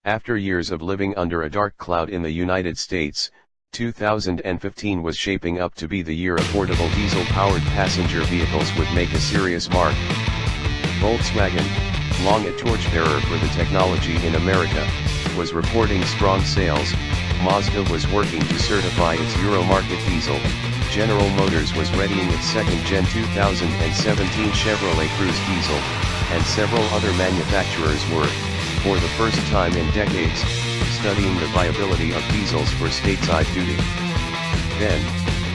After years of living under a dark cloud in the United States, 2015 was shaping up to be the year affordable diesel-powered passenger vehicles would make a serious mark. Volkswagen, long a torchbearer for the technology in America, was reporting strong sales. Mazda was working to certify its Euro market diesel. General Motors was readying its second-gen 2017 Chevrolet Cruze diesel, and several other manufacturers were, for the first time in decades, studying the viability of diesels for stateside duty. Then,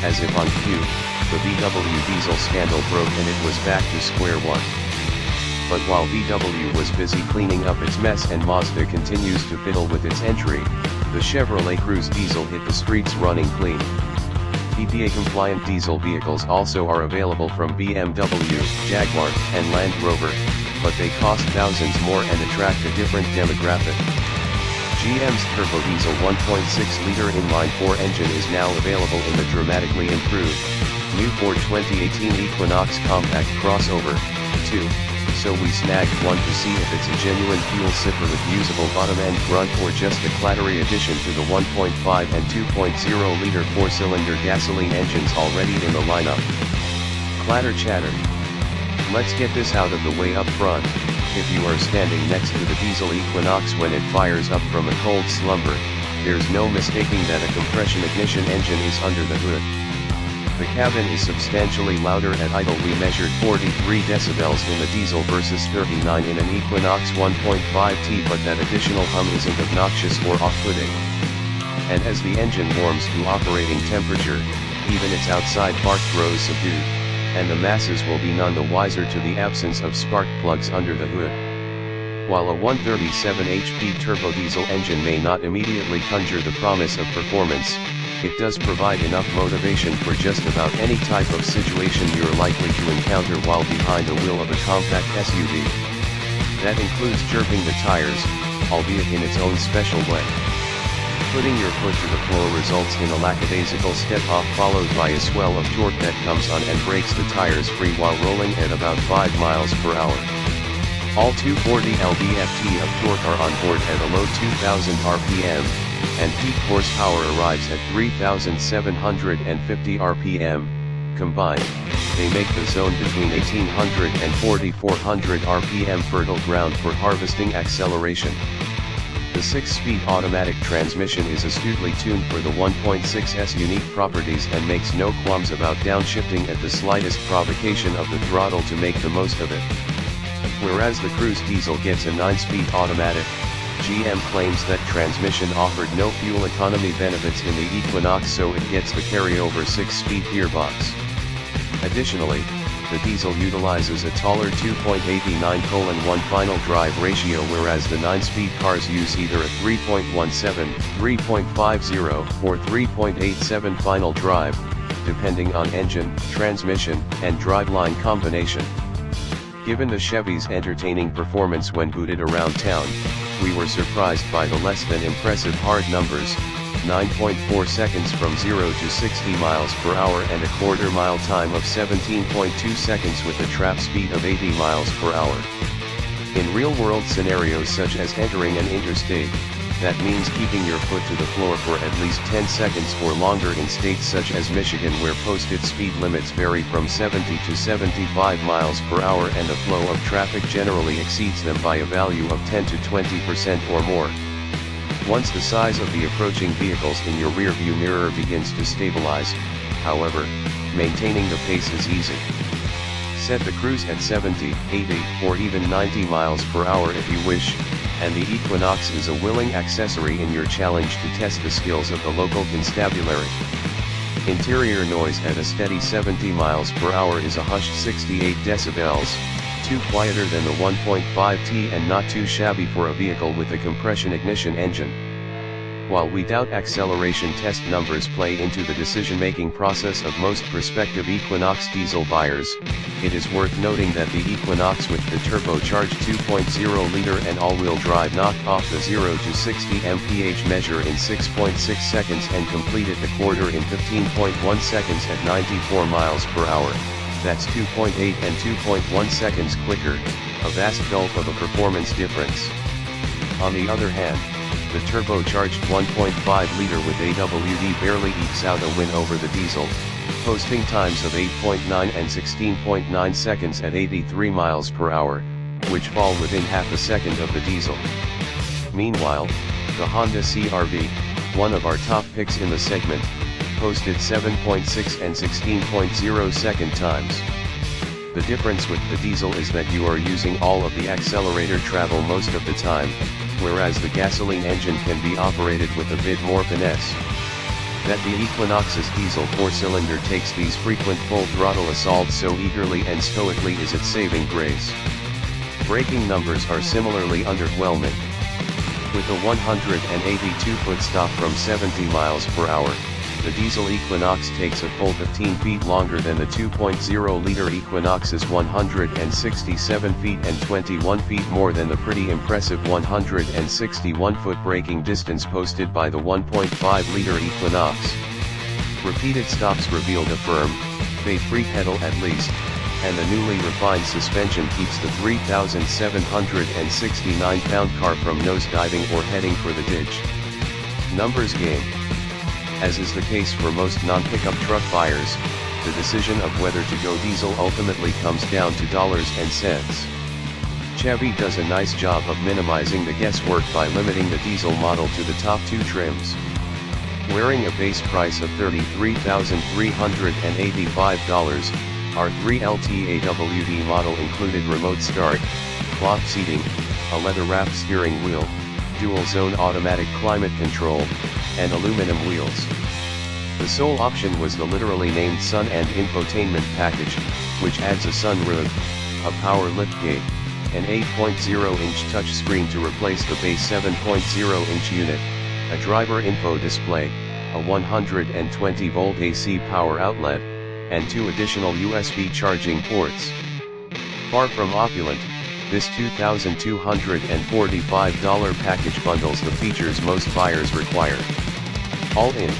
as if on cue, the VW diesel scandal broke and it was back to square one. But while VW was busy cleaning up its mess and Mazda continues to fiddle with its entry, the Chevrolet Cruze diesel hit the streets running clean. EPA-compliant diesel vehicles also are available from BMW, Jaguar, and Land Rover, but they cost thousands more and attract a different demographic. GM's turbo diesel 1.6-liter inline-4 engine is now available in the dramatically improved, new Ford 2018 Equinox compact crossover, too, so we snagged one to see if it's a genuine fuel sipper with usable bottom-end grunt or just a clattery addition to the 1.5 and 2.0-liter 4-cylinder gasoline engines already in the lineup. Clatter chatter. Let's get this out of the way up front. If you are standing next to the diesel Equinox when it fires up from a cold slumber, there's no mistaking that a compression ignition engine is under the hood. The cabin is substantially louder at idle. We measured 43 decibels in the diesel versus 39 in an Equinox 1.5T, but that additional hum isn't obnoxious or off-putting. And as the engine warms to operating temperature, even its outside bark grows subdued, and the masses will be none the wiser to the absence of spark plugs under the hood. While a 137 HP turbo diesel engine may not immediately conjure the promise of performance, it does provide enough motivation for just about any type of situation you're likely to encounter while behind the wheel of a compact SUV. That includes chirping the tires, albeit in its own special way. Putting your foot to the floor results in a lackadaisical step-off followed by a swell of torque that comes on and breaks the tires free while rolling at about 5 miles per hour. All 240 lb-ft of torque are on board at a low 2000 rpm, and peak horsepower arrives at 3,750 rpm. Combined, they make the zone between 1800 and 4400 rpm fertile ground for harvesting acceleration. The 6-speed automatic transmission is astutely tuned for the 1.6's unique properties and makes no qualms about downshifting at the slightest provocation of the throttle to make the most of it. Whereas the Cruze diesel gets a 9-speed automatic, GM claims that transmission offered no fuel economy benefits in the Equinox, so it gets the carryover 6-speed gearbox. Additionally, the diesel utilizes a taller 2.89:1 final drive ratio, whereas the 9-speed cars use either a 3.17, 3.50, or 3.87 final drive, depending on engine, transmission, and driveline combination. Given the Chevy's entertaining performance when booted around town, we were surprised by the less than impressive hard numbers, 9.4 seconds from 0 to 60 miles per hour and a quarter-mile time of 17.2 seconds with a trap speed of 80 miles per hour. In real-world scenarios such as entering an interstate, that means keeping your foot to the floor for at least 10 seconds or longer in states such as Michigan, where posted speed limits vary from 70 to 75 miles per hour and the flow of traffic generally exceeds them by a value of 10 to 20% or more. Once the size of the approaching vehicles in your rearview mirror begins to stabilize, however, maintaining the pace is easy. Set the Cruze at 70, 80, or even 90 miles per hour if you wish, and the Equinox is a willing accessory in your challenge to test the skills of the local constabulary. Interior noise at a steady 70 miles per hour is a hushed 68 decibels, too quieter than the 1.5T and not too shabby for a vehicle with a compression ignition engine. While we doubt acceleration test numbers play into the decision-making process of most prospective Equinox diesel buyers, it is worth noting that the Equinox with the turbocharged 2.0-liter and all-wheel drive knocked off the 0 to 60 mph measure in 6.6 seconds and completed the quarter in 15.1 seconds at 94 miles per hour. That's 2.8 and 2.1 seconds quicker, a vast gulf of a performance difference. On the other hand, The turbocharged 1.5-liter with AWD barely ekes out a win over the diesel, posting times of 8.9 and 16.9 seconds at 83 miles per hour, which fall within half a second of the diesel. Meanwhile, the Honda CR-V, one of our top picks in the segment, posted 7.6 and 16.0 second times. The difference with the diesel is that you are using all of the accelerator travel most of the time, whereas the gasoline engine can be operated with a bit more finesse. That the Equinox's diesel 4-cylinder takes these frequent full throttle assaults so eagerly and stoically is its saving grace. Braking numbers are similarly underwhelming. With a 182-foot stop from 70 miles per hour, the diesel Equinox takes a full 15 feet longer than the 2.0-liter Equinox's 167 feet and 21 feet more than the pretty impressive 161-foot braking distance posted by the 1.5-liter Equinox. Repeated stops revealed a firm, fade-free pedal at least, and the newly refined suspension keeps the 3,769-pound car from nose-diving or heading for the ditch. Numbers game. As is the case for most non-pickup truck buyers, the decision of whether to go diesel ultimately comes down to dollars and cents. Chevy does a nice job of minimizing the guesswork by limiting the diesel model to the top two trims. Wearing a base price of $33,385, our 3LT AWD model included remote start, cloth seating, a leather-wrapped steering wheel, dual-zone automatic climate control, and aluminum wheels. The sole option was the literally named Sun and Infotainment package, which adds a sunroof, a power liftgate, an 8.0-inch touchscreen to replace the base 7.0-inch unit, a driver info display, a 120-volt AC power outlet, and 2 additional USB charging ports. Far from opulent, this $2,245 package bundles the features most buyers require. All in,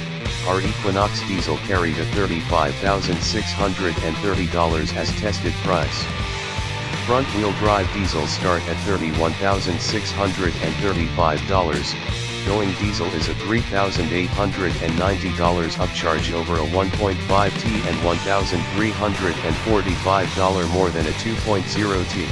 our Equinox diesel carried a $35,630 as tested price. Front-wheel drive diesels start at $31,635, going diesel is a $3,890 upcharge over a 1.5T and $1,345 more than a 2.0T.